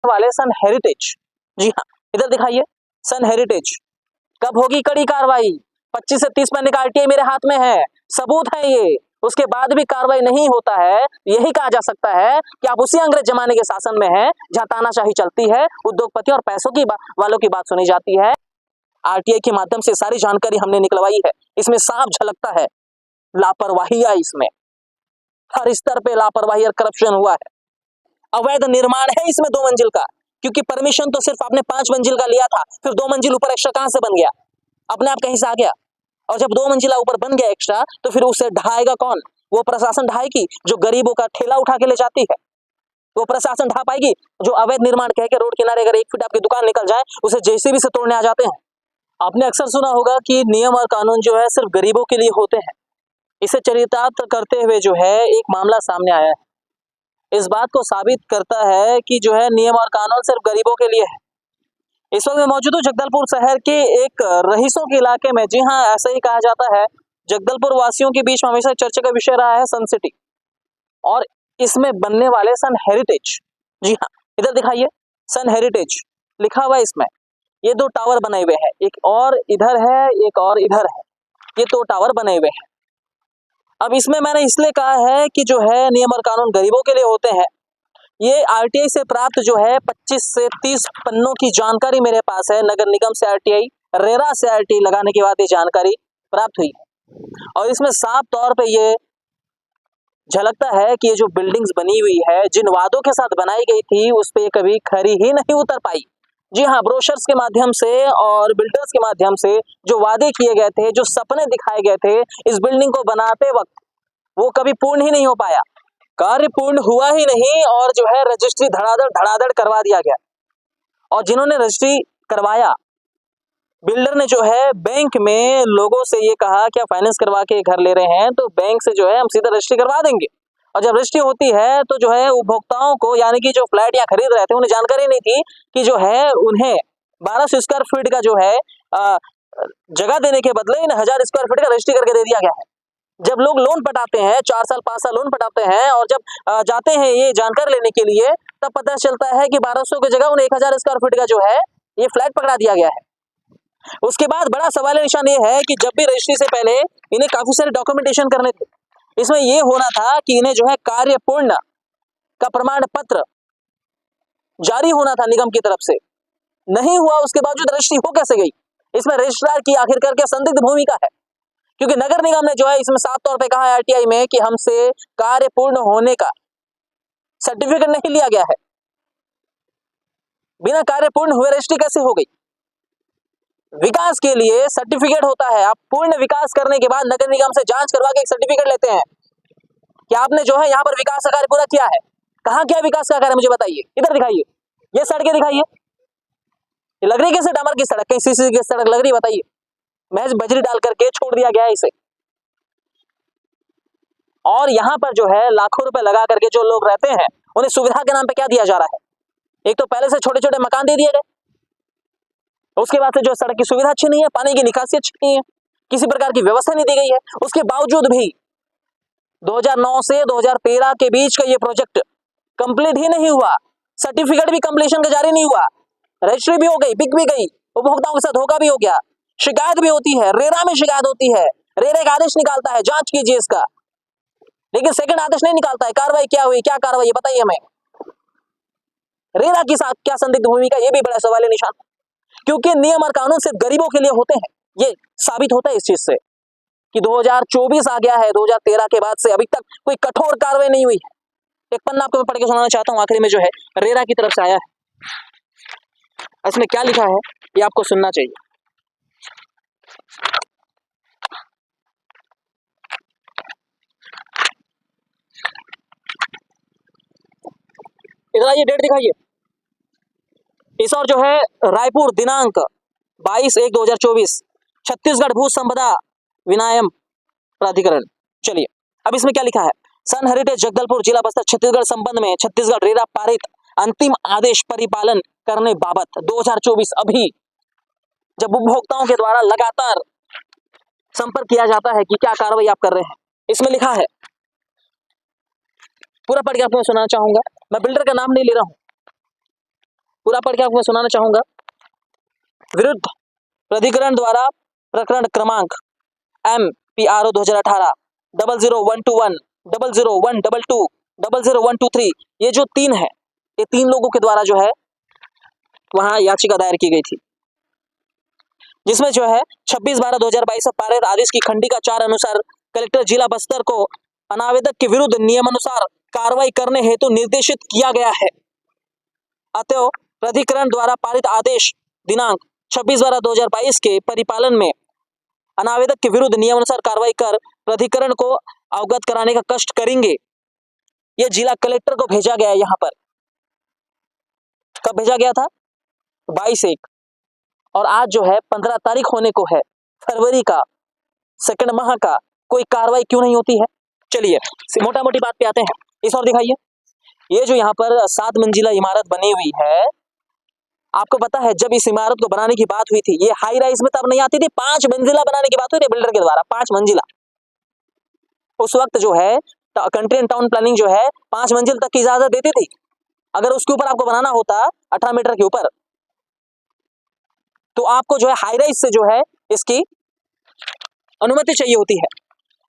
वाले सन हेरिटेज, जी हाँ इधर दिखाइए सन हेरिटेज, कब होगी कड़ी कार्रवाई? 25 से 30 महीने का आरटीआई मेरे हाथ में है, सबूत है ये, उसके बाद भी कार्रवाई नहीं होता है, यही कहा जा सकता है कि आप उसी अंग्रेज जमाने के शासन में हैं जहां तानाशाही चलती है, उद्योगपति और पैसों की वालों की बात सुनी जाती है। आरटीआई के माध्यम से सारी जानकारी हमने निकलवाई है, इसमें साफ झलकता है लापरवाही है, इसमें हर स्तर पे लापरवाही और करप्शन हुआ है। अवैध निर्माण है इसमें 2 मंजिल का, क्योंकि परमिशन तो सिर्फ आपने 5 मंजिल का लिया था, फिर 2 मंजिल ऊपर एक्स्ट्रा कहां से बन गया? अपने आप कहीं से आ गया। और जब 2 मंजिला ऊपर बन गया एक्स्ट्रा, तो फिर उसे ढाएगा कौन? वो प्रशासन ढाएगी जो गरीबों का ठेला उठा के ले जाती है, वो प्रशासन ढा पाएगी? जो अवैध निर्माण कह के रोड किनारे अगर 1 फीट आपकी दुकान निकल जाए, उसे जेसीबी से तोड़ने आ जाते हैं। आपने अक्सर सुना होगा कि नियम और कानून जो है सिर्फ गरीबों के लिए होते हैं। इसे चरितार्थ करते हुए जो है एक मामला सामने आया है, इस बात को साबित करता है कि जो है नियम और कानून सिर्फ गरीबों के लिए है। इस वक्त मैं मौजूद हूँ जगदलपुर शहर के एक रईसों के इलाके में। जी हाँ, ऐसा ही कहा जाता है, जगदलपुर वासियों के बीच में हमेशा चर्चा का विषय रहा है सन सिटी, और इसमें बनने वाले सन हेरिटेज। जी हाँ, इधर दिखाइए सन हेरिटेज लिखा हुआ है इसमें। ये 2 टावर बने हुए हैं, एक और इधर है, एक और इधर है, ये 2 टावर बने हुए हैं। अब इसमें मैंने इसलिए कहा है कि जो है नियम और कानून गरीबों के लिए होते हैं। ये आरटीआई से प्राप्त जो है 25 से 30 पन्नों की जानकारी मेरे पास है। नगर निगम से आरटीआई, रेरा से आरटीआई लगाने के बाद ये जानकारी प्राप्त हुई और इसमें साफ तौर पे ये झलकता है कि ये जो बिल्डिंग्स बनी हुई है, जिन वादों के साथ बनाई गई थी, उस पे कभी खरी ही नहीं उतर पाई। जी हाँ, ब्रोशर्स के माध्यम से और बिल्डर्स के माध्यम से जो वादे किए गए थे, जो सपने दिखाए गए थे इस बिल्डिंग को बनाते वक्त, वो कभी पूर्ण ही नहीं हो पाया। कार्य पूर्ण हुआ ही नहीं और जो है रजिस्ट्री धड़ाधड़ करवा दिया गया। और जिन्होंने रजिस्ट्री करवाया, बिल्डर ने जो है बैंक में लोगों से ये कहा कि आप फाइनेंस करवा के घर ले रहे हैं, तो बैंक से जो है हम सीधा रजिस्ट्री करवा देंगे। और जब रजिस्ट्री होती है तो जो है उपभोक्ताओं को, यानी कि जो फ्लैट यहाँ खरीद रहे थे, उन्हें जानकारी नहीं थी कि जो है उन्हें 1200 स्क्वायर फीट का जो है जगह देने के बदले इन 1000 स्क्वायर फीट का रजिस्ट्री करके दे दिया गया है। जब लोग लोन पटाते हैं, 4 साल 5 साल लोन पटाते हैं, और जब जाते हैं ये जानकारी लेने के लिए, तब पता चलता है कि 1200 की जगह उन्हें 1000 स्क्वायर फीट का जो है ये फ्लैट पकड़ा दिया गया है। उसके बाद बड़ा सवाल निशान ये है कि जब भी रजिस्ट्री से पहले इन्हें काफी सारे डॉक्यूमेंटेशन करने थे। इसमें ये होना था कि इन्हें जो है कार्य पूर्ण का प्रमाण पत्र जारी होना था निगम की तरफ से, नहीं हुआ। उसके बावजूद रजिस्ट्री हो कैसे गई? इसमें रजिस्ट्रार की आखिरकार क्या संदिग्ध भूमिका है? क्योंकि नगर निगम ने जो है इसमें साफ तौर पे कहा है आरटीआई में कि हमसे कार्य पूर्ण होने का सर्टिफिकेट नहीं लिया गया है। बिना कार्य पूर्ण हुए रजिस्ट्री कैसे हो गई? विकास के लिए सर्टिफिकेट होता है। आप पूर्ण विकास करने के बाद नगर निगम से जांच करवा के एक सर्टिफिकेट लेते हैं कि आपने जो है यहाँ पर विकास का कार्य पूरा किया है। कहाँ क्या विकास का कार्य, मुझे बताइए। इधर दिखाइए, ये सड़कें दिखाइए, ये लग रही कैसे डामर की सड़क, कहीं सीसी की सड़क लग रही, बताइए। महज बजरी डाल करके छोड़ दिया गया है इसे। और यहाँ पर जो है लाखों रुपए लगा करके जो लोग रहते हैं, उन्हें सुविधा के नाम पे क्या दिया जा रहा है? एक तो पहले से छोटे छोटे मकान दे दिए गए, उसके बाद से जो सड़क की सुविधा अच्छी नहीं है, पानी की निकासी अच्छी नहीं है, किसी प्रकार की व्यवस्था नहीं दी गई है। उसके बावजूद भी 2009 से 2013 के बीच का ये प्रोजेक्ट कंप्लीट ही नहीं हुआ, सर्टिफिकेट भी कंप्लीशन का जारी नहीं हुआ, रजिस्ट्री भी हो गई, बिक भी गई, उपभोक्ताओं के साथ धोखा भी हो गया, शिकायत भी होती है, रेरा में शिकायत होती है, रेरा एक आदेश निकालता है जांच कीजिए इसका, लेकिन सेकंड आदेश नहीं निकालता है। कार्रवाई क्या हुई, क्या कार्रवाई बताइए हमें। रेरा की साथ क्या संदिग्ध भूमिका, ये भी बड़ा सवाल निशान, क्योंकि नियम और कानून सिर्फ गरीबों के लिए होते हैं। ये साबित होता है इस चीज से कि 2024 आ गया है, 2013 के बाद से अभी तक कोई कठोर कार्रवाई नहीं हुई है। एक पन्ना आपको मैं पढ़ के सुनाना चाहता हूँ, आखिरी में जो है रेरा की तरफ से आया है, इसमें क्या लिखा है ये आपको सुनना चाहिए। इधर ये डेट दिखाइए, इस और जो है रायपुर दिनांक 22/1/2024, छत्तीसगढ़ भू संपदा विनायम प्राधिकरण। चलिए अब इसमें क्या लिखा है। सन हेरिटेज जगदलपुर, जिला बस्तर, छत्तीसगढ़ संबंध में छत्तीसगढ़ रेरा पारित अंतिम आदेश परिपालन करने बाबत 2024। अभी जब उपभोक्ताओं के द्वारा लगातार संपर्क किया जाता है कि क्या कार्रवाई आप कर रहे हैं, इसमें लिखा है, पूरा पढ़ के आपको सुनाना चाहूंगा। मैं बिल्डर का नाम नहीं ले रहा हूं, पूरा पढ़ के आपको मैं सुनाना चाहूंगा। विरुद्ध प्राधिकरण द्वारा प्रकरण क्रमांक MPRO 2018 00121 00122 00123, ये जो 3 है, ये 3 लोगों के द्वारा जो है वहां याचिका दायर की गई थी, जिसमें जो है 26/12/2022 से पारित आदेश की खंडिका 4 अनुसार कलेक्टर जिला बस्तर को अनावेदक के विरुद्ध नियमानुसार कार्रवाई करने हेतु निर्देशित किया गया है। अतः प्राधिकरण द्वारा पारित आदेश दिनांक 26/12/2022 के परिपालन में अनावेदक के विरुद्ध नियमानुसार कार्रवाई कर प्राधिकरण को अवगत कराने का कष्ट करेंगे। यह जिला कलेक्टर को भेजा गया है। यहाँ पर कब भेजा गया था? 22/1, और आज जो है 15 तारीख होने को है, फरवरी का सेकंड माह का, कोई कार्रवाई क्यों नहीं होती है? चलिए मोटा मोटी बात पे आते हैं। इस और दिखाइए, ये जो यहाँ पर 7 मंजिला इमारत बनी हुई है, आपको पता है जब इस इमारत को बनाने की बात हुई थी, ये हाई राइज में तब नहीं आती थी, 5 मंजिला बनाने की बात हुई थी बिल्डर के द्वारा, 5 मंजिला। उस वक्त जो है कंट्री एंड टाउन प्लानिंग जो है 5 मंजिल तक की इजाजत देती थी। अगर उसके ऊपर आपको बनाना होता 18 मीटर के ऊपर, तो आपको जो है हाई राइज से जो है इसकी अनुमति चाहिए होती है।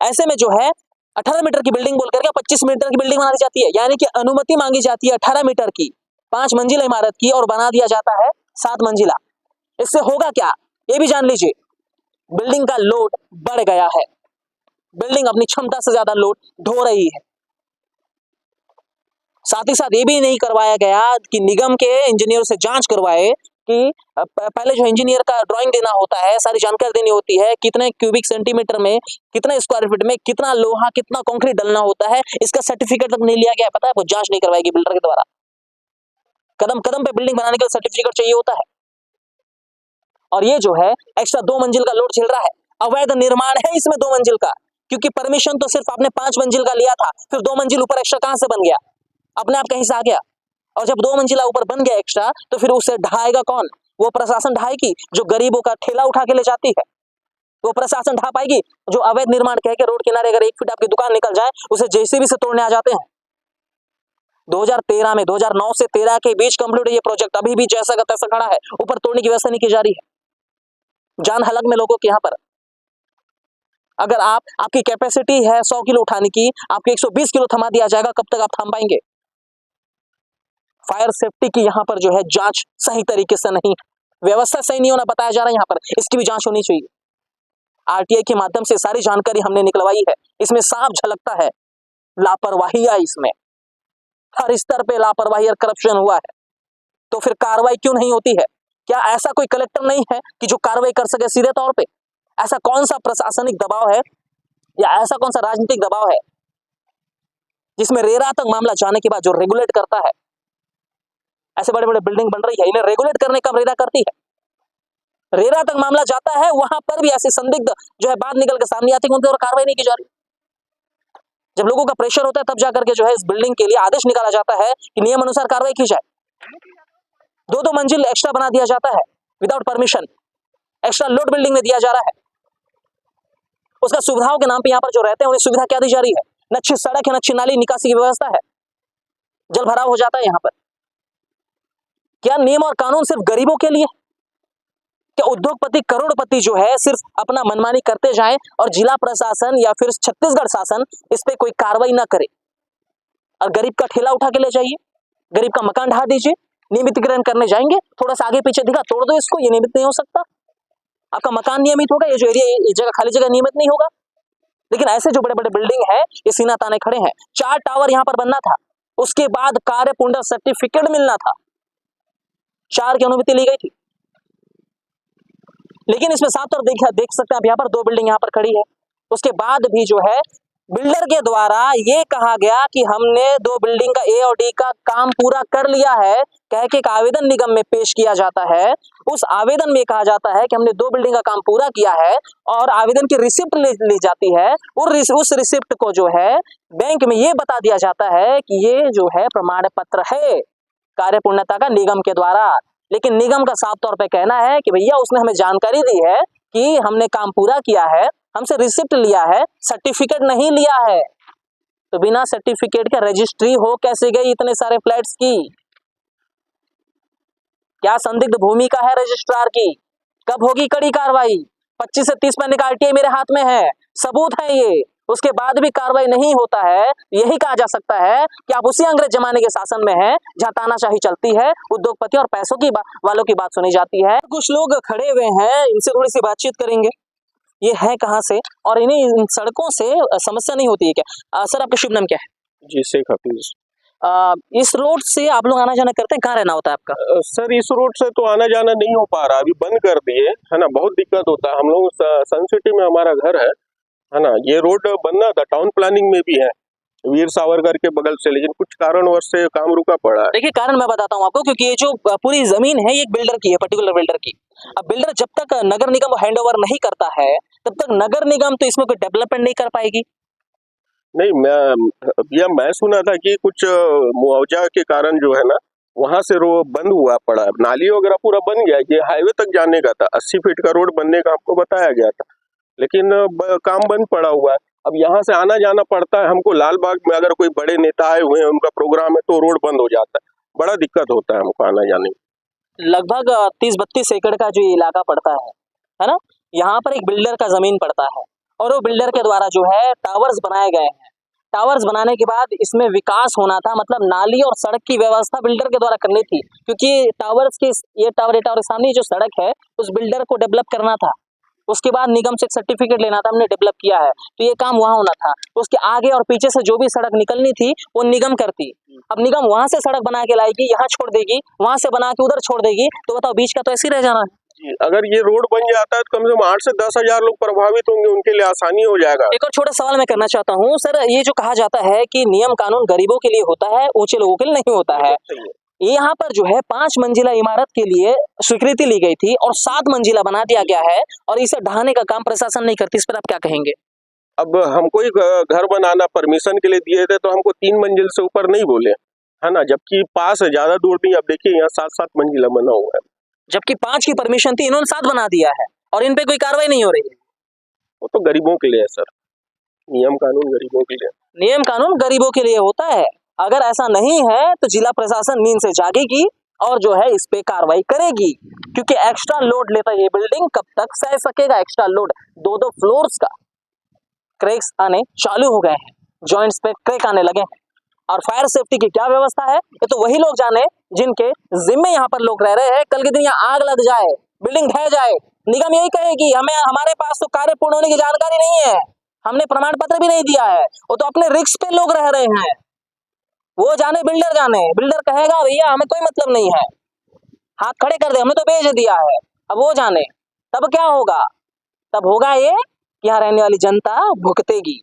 ऐसे में जो है 18 मीटर की बिल्डिंग बोल करके 25 मीटर की बिल्डिंग बना दी जाती है, यानी कि अनुमति मांगी जाती है 18 मीटर की 5 मंजिला इमारत की, और बना दिया जाता है 7 मंजिला। इससे होगा क्या, ये भी जान लीजिए, बिल्डिंग का लोड बढ़ गया है, बिल्डिंग अपनी क्षमता से ज्यादा लोड ढो रही है। साथ ही साथ ये भी नहीं करवाया गया कि निगम के इंजीनियर से जांच करवाए कि पहले जो इंजीनियर का ड्राइंग देना होता है, सारी जानकारी देनी होती है, कितने क्यूबिक सेंटीमीटर में, कितने स्क्वायर फीट में, कितना लोहा, कितना कंक्रीट डलना होता है, इसका सर्टिफिकेट तक नहीं लिया गया। पता है, वो जांच नहीं करवाएगी बिल्डर के द्वारा। कदम कदम पे बिल्डिंग बनाने के लिए सर्टिफिकेट चाहिए होता है, और ये जो है एक्स्ट्रा 2 मंजिल का लोड झेल रहा है। अवैध निर्माण है इसमें 2 मंजिल का, क्योंकि परमिशन तो सिर्फ आपने 5 मंजिल का लिया था, फिर 2 मंजिल ऊपर एक्स्ट्रा कहां से बन गया? अपने आप कहीं से आ गया। और जब 2 मंजिला ऊपर बन गया एक्स्ट्रा, तो फिर उसे ढाएगा कौन? वो प्रशासन ढाएगी जो गरीबों का ठेला उठा के ले जाती है, वो प्रशासन ढा पाएगी? जो अवैध निर्माण कह के रोड किनारे अगर 1 फीट आपकी दुकान निकल जाए, उसे जेसीबी से तोड़ने आ जाते हैं। 2013 में 2009 से 13 के बीच कंप्लीट ये प्रोजेक्ट अभी भी जैसा का तैसा खड़ा है, ऊपर तोड़ने की व्यवस्था नहीं की जा रही है। जान हलक में लोगों के यहाँ पर। अगर आपकी कैपेसिटी है 100 किलो उठाने की, आपको 120 किलो थमा दिया जाएगा, कब तक आप थाम पाएंगे? फायर सेफ्टी की यहाँ पर जो है जांच सही तरीके से नहीं, व्यवस्था सही नहीं होना बताया जा रहा है यहाँ पर, इसकी भी जांच होनी चाहिए। आरटीआई के माध्यम से सारी जानकारी हमने निकलवाई है, इसमें साफ झलकता है लापरवाही है, इसमें हर स्तर पे लापरवाही और करप्शन हुआ है। तो फिर कार्रवाई क्यों नहीं होती है? क्या ऐसा कोई कलेक्टर नहीं है कि जो कार्रवाई कर सके सीधे तौर पे? ऐसा कौन सा प्रशासनिक दबाव है या ऐसा कौन सा राजनीतिक दबाव है जिसमें रेरा तक मामला जाने के बाद जो रेगुलेट करता है? ऐसे बड़े बड़े बिल्डिंग बन रही है, इन्हें रेगुलेट करने का रेरा करती है। रेरा तक मामला जाता है, वहां पर भी ऐसे संदिग्ध जो है बात निकल के सामने आती है, उनके ऊपर कार्रवाई नहीं की जा रही। जब लोगों का प्रेशर होता है तब जाकर के जो है इस बिल्डिंग के लिए आदेश निकाला जाता है कि नियम अनुसार कार्रवाई की जाए। 2-2 मंजिल एक्स्ट्रा बना दिया जाता है without permission, extra load building में दिया जा रहा है। उसका सुविधाओं के नाम पे यहाँ पर जो रहते हैं उन्हें सुविधा क्या दी जा रही है? न अच्छी सड़क है, न अच्छी नाली निकासी की व्यवस्था है, जल भराव हो जाता है यहाँ पर। क्या नियम और कानून सिर्फ गरीबों के लिए? क्या उद्योगपति करोड़पति जो है सिर्फ अपना मनमानी करते जाएं और जिला प्रशासन या फिर छत्तीसगढ़ शासन इस पे कोई कार्रवाई ना करे, और गरीब का ठेला उठा के ले जाइए, गरीब का मकान ढा दीजिए, नियमितीकरण करने जाएंगे, थोड़ा सा आगे पीछे दिखा, तोड़ दो इसको, ये नियमित नहीं हो सकता। आपका मकान नियमित होगा, ये जो एरिया, ये जगह खाली जगह नियमित नहीं होगा। लेकिन ऐसे जो बड़े बड़े बिल्डिंग है, ये सीना ताने खड़े हैं। 4 टावर यहाँ पर बनना था, उसके बाद कार्य पूर्ण सर्टिफिकेट मिलना था, 4 की अनुमति ली गई थी। लेकिन इसमें साफ तौर देख सकते हैं आप, यहाँ पर 2 बिल्डिंग यहाँ पर खड़ी है, उसके बाद भी जो है बिल्डर के द्वारा ये कहा गया कि हमने 2 बिल्डिंग का ए और डी का काम पूरा कर लिया है, कह के एक आवेदन निगम में पेश किया जाता है। उस आवेदन में कहा जाता है कि हमने 2 बिल्डिंग का काम पूरा किया है, और आवेदन की रिसिप्ट ली जाती है, और उस रिसिप्ट को जो है बैंक में ये बता दिया जाता है कि ये जो है प्रमाण पत्र है कार्य पूर्णता का निगम के द्वारा। लेकिन निगम का साफ तौर पे कहना है कि भैया उसने हमें जानकारी दी है कि हमने काम पूरा किया है, हमसे रिसिप्ट लिया है, सर्टिफिकेट नहीं लिया है। तो बिना सर्टिफिकेट के रजिस्ट्री हो कैसे गई इतने सारे फ्लैट्स की? क्या संदिग्ध भूमिका है रजिस्ट्रार की? कब होगी कड़ी कार्रवाई? 25 से 30 पैन का आरटीआई मेरे हाथ में है, सबूत है ये, उसके बाद भी कार्रवाई नहीं होता है। यही कहा जा सकता है कि आप उसी अंग्रेज जमाने के शासन में हैं जहां तानाशाही चलती है, उद्योगपति और पैसों की वालों की बात सुनी जाती है। कुछ लोग खड़े हुए हैं, इनसे थोड़ी सी बातचीत करेंगे। ये है कहाँ से और इन्हें इन सड़कों से समस्या नहीं होती है क्या? सर आपका शुभ नाम क्या है? जी शेख हफीज। इस रोड से आप लोग आना जाना करते हैं, कहाँ रहना होता है आपका? सर इस रोड से तो आना जाना नहीं हो पा रहा, अभी बंद कर दिए है ना, बहुत दिक्कत होता है। हम लोग सन सिटी में हमारा घर है ना, ये रोड बनना था, टाउन प्लानिंग में भी है वीर सावरकर के बगल से, लेकिन कुछ कारणवश से काम रुका पड़ा है। देखिए कारण मैं बताता हूँ आपको, क्योंकि ये जो पूरी जमीन है ये एक बिल्डर की है, पर्टिकुलर बिल्डर की। अब बिल्डर जब तक नगर निगम हैंडओवर नहीं करता है तब तक नगर निगम तो इसमें कोई डेवलपमेंट नहीं कर पाएगी। नहीं, मैं सुना था कि कुछ मुआवजा के कारण जो है ना, वहां से रोड बंद हुआ पड़ा है, नाली वगैरह पूरा बन गया, ये हाईवे तक जाने का था, 80 फीट का रोड बनने का आपको बताया गया था, लेकिन काम बंद पड़ा हुआ है। अब यहाँ से आना जाना पड़ता है हमको, लाल बाग में अगर कोई बड़े नेता आए हुए हैं, उनका प्रोग्राम है, तो रोड बंद हो जाता है, बड़ा दिक्कत होता है हमको आना जाने में। लगभग 30-32 एकड़ का जो इलाका पड़ता है ना, यहाँ पर एक बिल्डर का जमीन पड़ता है और वो बिल्डर के द्वारा जो है टावर्स बनाए गए हैं। टावर्स बनाने के बाद इसमें विकास होना था, मतलब नाली और सड़क की व्यवस्था बिल्डर के द्वारा करनी थी, क्योंकि टावर्स के ये टावर के सामने जो सड़क है उस बिल्डर को डेवलप करना था। उसके बाद निगम से एक सर्टिफिकेट लेना था, हमने डेवलप किया है, तो ये काम वहां होना था। उसके आगे और पीछे से जो भी सड़क निकलनी थी वो निगम करती। अब निगम वहां से सड़क बना के लाएगी, यहाँ छोड़ देगी, वहां से बना के उधर छोड़ देगी, तो बताओ बीच का तो ऐसे ही रह जाना है। जी, अगर ये रोड बन जाता है तो कम से कम 8 से 10 हजार लोग प्रभावित होंगे, उनके लिए आसानी हो जाएगा। एक और छोटा सवाल मैं करना चाहता हूँ सर, ये जो कहा जाता है कि नियम कानून गरीबों के लिए होता है, ऊंचे लोगों के लिए नहीं होता है, यहाँ पर जो है 5 मंजिला इमारत के लिए स्वीकृति ली गई थी और 7 मंजिला बना दिया गया है और इसे ढहाने का काम प्रशासन नहीं करती, इस पर आप क्या कहेंगे? अब हमको ही घर बनाना परमिशन के लिए दिए थे, तो हमको 3 मंजिल से ऊपर नहीं बोले, है ना, जबकि पास है, ज्यादा दूर नहीं। अब देखिए यहाँ 7-7 मंजिला बना हुआ है, जबकि 5 की परमिशन थी, इन्होंने 7 बना दिया है और इन पे कोई कार्रवाई नहीं हो रही है। वो तो गरीबों के लिए है सर, नियम कानून गरीबों के लिए। नियम कानून गरीबों के लिए होता है, अगर ऐसा नहीं है तो जिला प्रशासन नींद से जागेगी और जो है इस पे कार्रवाई करेगी, क्योंकि एक्स्ट्रा लोड लेता है ये बिल्डिंग, कब तक सह सकेगा एक्स्ट्रा लोड? 2-2 फ्लोर्स का क्रैक्स आने चालू हो गए हैं, जॉइंट्स पे क्रैक आने लगे हैं। और फायर सेफ्टी की क्या व्यवस्था है ये तो वही लोग जाने जिनके जिम्मे यहाँ पर लोग रह रहे हैं। कल के दिन यहाँ आग लग जाए, बिल्डिंग ढह जाए, निगम यही कहेगी हमें, हमारे पास तो कार्य पूर्ण होने की जानकारी नहीं है, हमने प्रमाण पत्र भी नहीं दिया है। वो तो अपने रिस्क पे लोग रह रहे हैं, वो जाने बिल्डर जाने, बिल्डर कहेगा भैया हमें कोई मतलब नहीं है, हाथ खड़े कर दे, हमने तो बेच दिया है। अब वो जाने तब क्या होगा? तब होगा ये कि यहाँ रहने वाली जनता भुगतेगी।